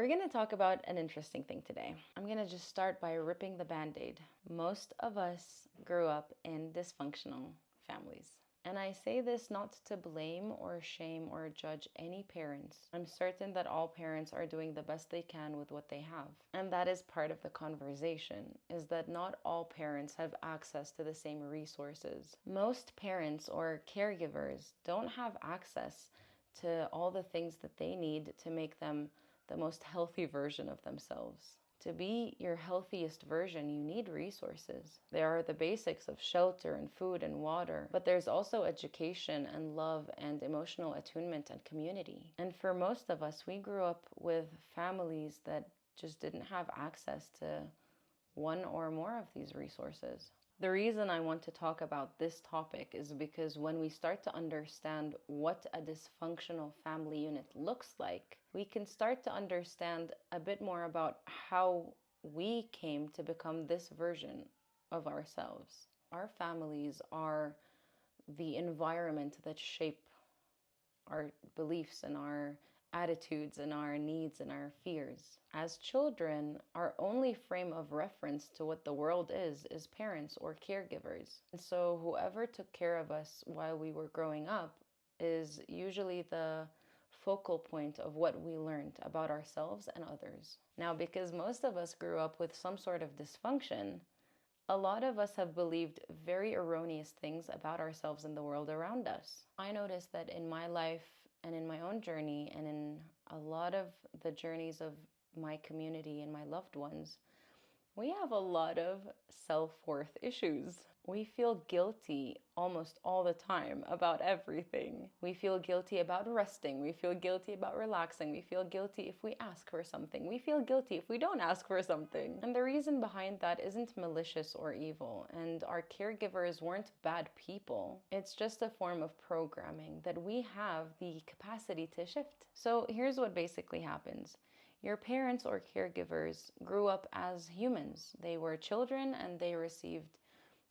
We're going to talk about an interesting thing today. I'm going to just start by ripping the band-aid. Most of us grew up in dysfunctional families. And I say this not to blame or shame or judge any parents. I'm certain that all parents are doing the best they can with what they have. And that is part of the conversation, is that not all parents have access to the same resources. Most parents or caregivers don't have access to all the things that they need to make them the most healthy version of themselves. To be your healthiest version, you need resources. There are the basics of shelter and food and water, but there's also education and love and emotional attunement and community. And for most of us, we grew up with families that just didn't have access to one or more of these resources. The reason I want to talk about this topic is because when we start to understand what a dysfunctional family unit looks like, we can start to understand a bit more about how we came to become this version of ourselves. Our families are the environment that shape our beliefs and our attitudes and our needs and our fears. As children, our only frame of reference to what the world is parents or caregivers. And so whoever took care of us while we were growing up is usually the focal point of what we learned about ourselves and others. Now, because most of us grew up with some sort of dysfunction, a lot of us have believed very erroneous things about ourselves and the world around us. I noticed that in my life and in my own journey and in a lot of the journeys of my community and my loved ones, we have a lot of self-worth issues. We feel guilty almost all the time about everything. We feel guilty about resting. We feel guilty about relaxing. We feel guilty if we ask for something. We feel guilty if we don't ask for something. And the reason behind that isn't malicious or evil. And our caregivers weren't bad people. It's just a form of programming that we have the capacity to shift. So here's what basically happens. Your parents or caregivers grew up as humans. They were children and they received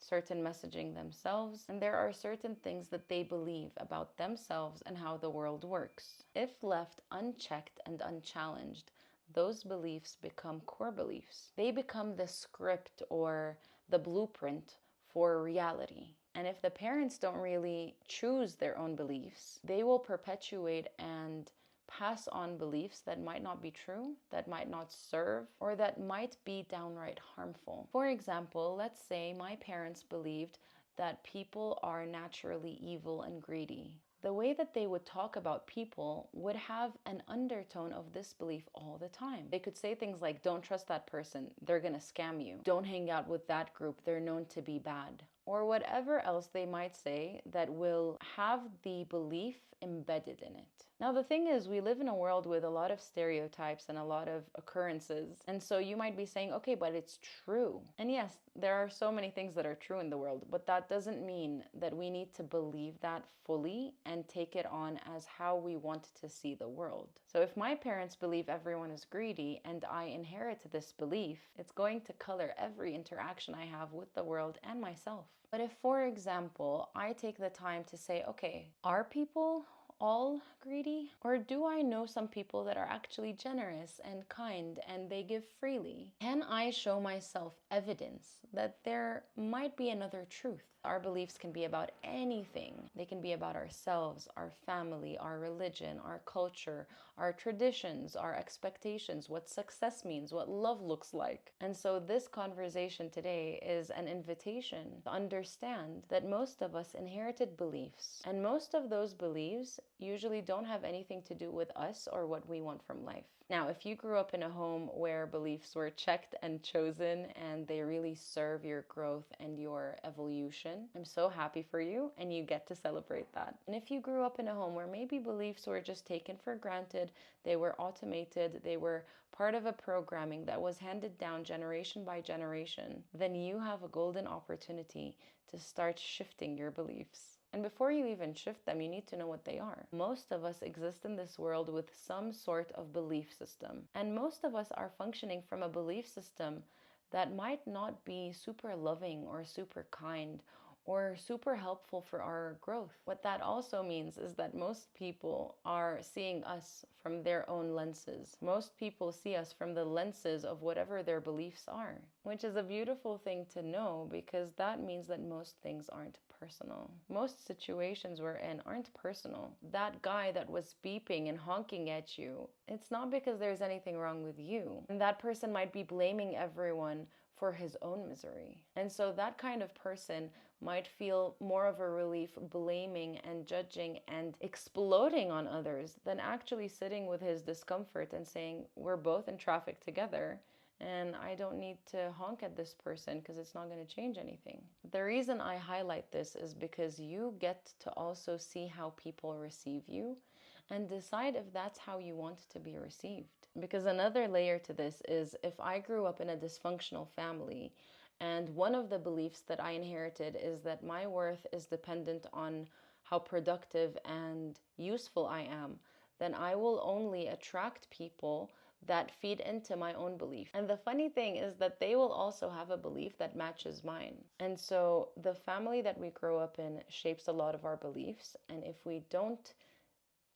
certain messaging themselves, and there are certain things that they believe about themselves and how the world works. If left unchecked and unchallenged, those beliefs become core beliefs. They become the script or the blueprint for reality. And if the parents don't really choose their own beliefs, they will perpetuate and pass on beliefs that might not be true, that might not serve, or that might be downright harmful. For example, let's say my parents believed that people are naturally evil and greedy. The way that they would talk about people would have an undertone of this belief all the time. They could say things like, don't trust that person, they're gonna scam you. Don't hang out with that group, they're known to be bad. Or whatever else they might say that will have the belief embedded in it. Now, the thing is, we live in a world with a lot of stereotypes and a lot of occurrences. And so you might be saying, okay, but it's true. And yes, there are so many things that are true in the world, but that doesn't mean that we need to believe that fully and take it on as how we want to see the world. So if my parents believe everyone is greedy and I inherit this belief, it's going to color every interaction I have with the world and myself. But if, for example, I take the time to say, okay, are people all greedy? Or do I know some people that are actually generous and kind and they give freely? Can I show myself evidence that there might be another truth? Our beliefs can be about anything. They can be about ourselves, our family, our religion, our culture, our traditions, our expectations, what success means, what love looks like. And so this conversation today is an invitation to understand that most of us inherited beliefs, and most of those beliefs usually don't have anything to do with us or what we want from life. Now, if you grew up in a home where beliefs were checked and chosen and they really serve your growth and your evolution, I'm so happy for you and you get to celebrate that. And if you grew up in a home where maybe beliefs were just taken for granted, they were automated, they were part of a programming that was handed down generation by generation, then you have a golden opportunity to start shifting your beliefs. And before you even shift them, you need to know what they are. Most of us exist in this world with some sort of belief system. And most of us are functioning from a belief system that might not be super loving or super kind or super helpful for our growth. What that also means is that most people are seeing us from their own lenses. Most people see us from the lenses of whatever their beliefs are, which is a beautiful thing to know, because that means that most things aren't personal. Most situations we're in aren't personal. That guy that was beeping and honking at you, it's not because there's anything wrong with you. And that person might be blaming everyone for his own misery. And so that kind of person might feel more of a relief blaming and judging and exploding on others than actually sitting with his discomfort and saying, we're both in traffic together, and I don't need to honk at this person because it's not going to change anything. The reason I highlight this is because you get to also see how people receive you and decide if that's how you want to be received. Because another layer to this is, if I grew up in a dysfunctional family, and one of the beliefs that I inherited is that my worth is dependent on how productive and useful I am, then I will only attract people that feed into my own belief. And the funny thing is that they will also have a belief that matches mine. And so the family that we grow up in shapes a lot of our beliefs. And if we don't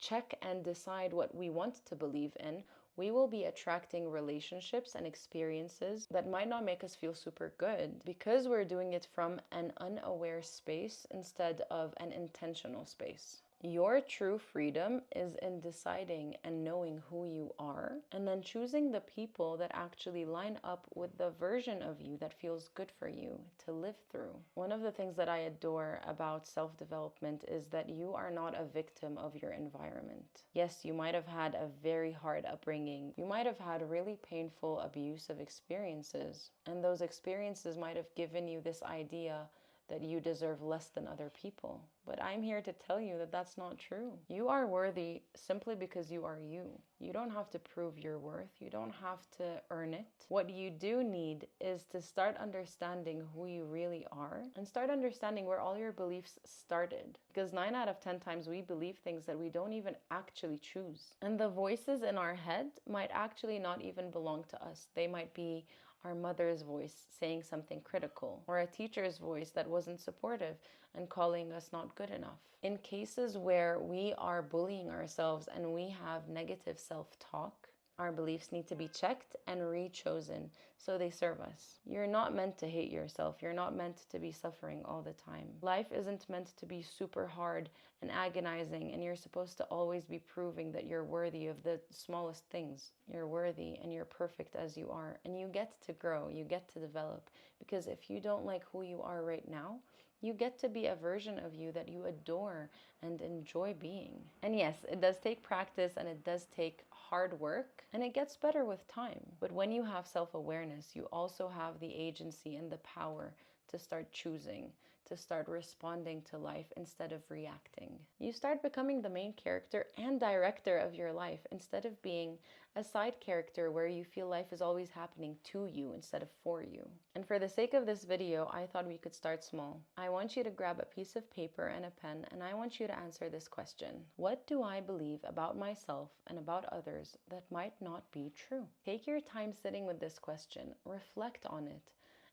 check and decide what we want to believe in, we will be attracting relationships and experiences that might not make us feel super good, because we're doing it from an unaware space instead of an intentional space. Your true freedom is in deciding and knowing who you are, and then choosing the people that actually line up with the version of you that feels good for you to live through. One of the things that I adore about self-development is that you are not a victim of your environment. Yes, you might have had a very hard upbringing. You might have had really painful, abusive experiences, and those experiences might have given you this idea that you deserve less than other people. But I'm here to tell you that that's not true. You are worthy simply because you are you. You don't have to prove your worth. You don't have to earn it. What you do need is to start understanding who you really are, and start understanding where all your beliefs started. Because 9 out of 10 times we believe things that we don't even actually choose. And the voices in our head might actually not even belong to us. They might be our mother's voice saying something critical, or a teacher's voice that wasn't supportive and calling us not good enough. In cases where we are bullying ourselves and we have negative self-talk, our beliefs need to be checked and rechosen so they serve us. You're not meant to hate yourself. You're not meant to be suffering all the time. Life isn't meant to be super hard and agonizing, and you're supposed to always be proving that you're worthy of the smallest things. You're worthy and you're perfect as you are, and you get to grow, you get to develop, because if you don't like who you are right now, you get to be a version of you that you adore and enjoy being. And yes, it does take practice and it does take hard work, and it gets better with time. But when you have self-awareness, you also have the agency and the power to start choosing, to start responding to life instead of reacting. You start becoming the main character and director of your life instead of being a side character where you feel life is always happening to you instead of for you. And for the sake of this video, I thought we could start small. I want you to grab a piece of paper and a pen, and I want you to answer this question. What do I believe about myself and about others that might not be true? Take your time sitting with this question, reflect on it,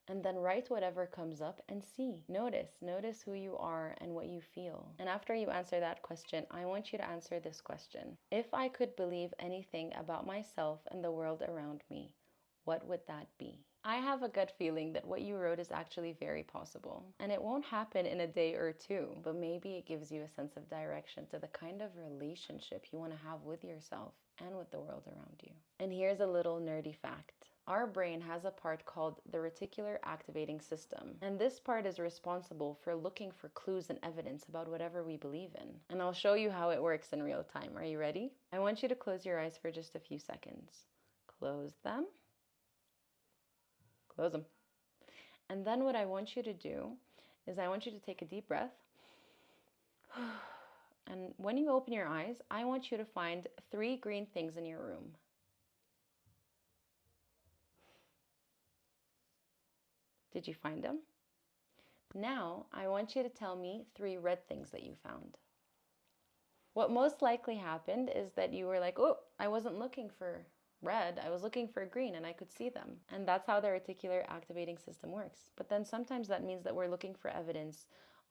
and then write whatever comes up and see. Notice who you are and what you feel. And after you answer that question, I want you to answer this question. If I could believe anything about myself and the world around me, what would that be? I have a gut feeling that what you wrote is actually very possible. And it won't happen in a day or two, but maybe it gives you a sense of direction to the kind of relationship you want to have with yourself and with the world around you. And here's a little nerdy fact. Our brain has a part called the reticular activating system, and this part is responsible for looking for clues and evidence about whatever we believe in. And I'll show you how it works in real time. Are you ready? I want you to close your eyes for just a few seconds. Close them. Close them. And then what I want you to do is I want you to take a deep breath. And when you open your eyes, I want you to find 3 green things in your room. Did you find them? Now, I want you to tell me 3 red things that you found. What most likely happened is that you were like, oh, I wasn't looking for red, I was looking for green and I could see them. And that's how the reticular activating system works. But then sometimes that means that we're looking for evidence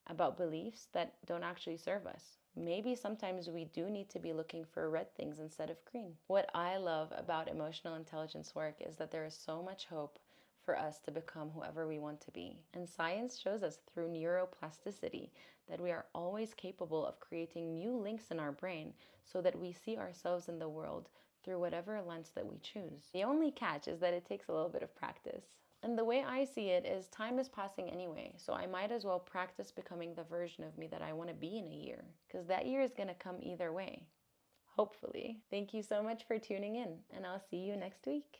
about beliefs that don't actually serve us. Maybe sometimes we do need to be looking for red things instead of green. What I love about emotional intelligence work is that there is so much hope for us to become whoever we want to be. And science shows us through neuroplasticity that we are always capable of creating new links in our brain so that we see ourselves in the world through whatever lens that we choose. The only catch is that it takes a little bit of practice. And the way I see it is time is passing anyway, so I might as well practice becoming the version of me that I want to be in a year, because that year is going to come either way. Hopefully. Thank you so much for tuning in, and I'll see you next week.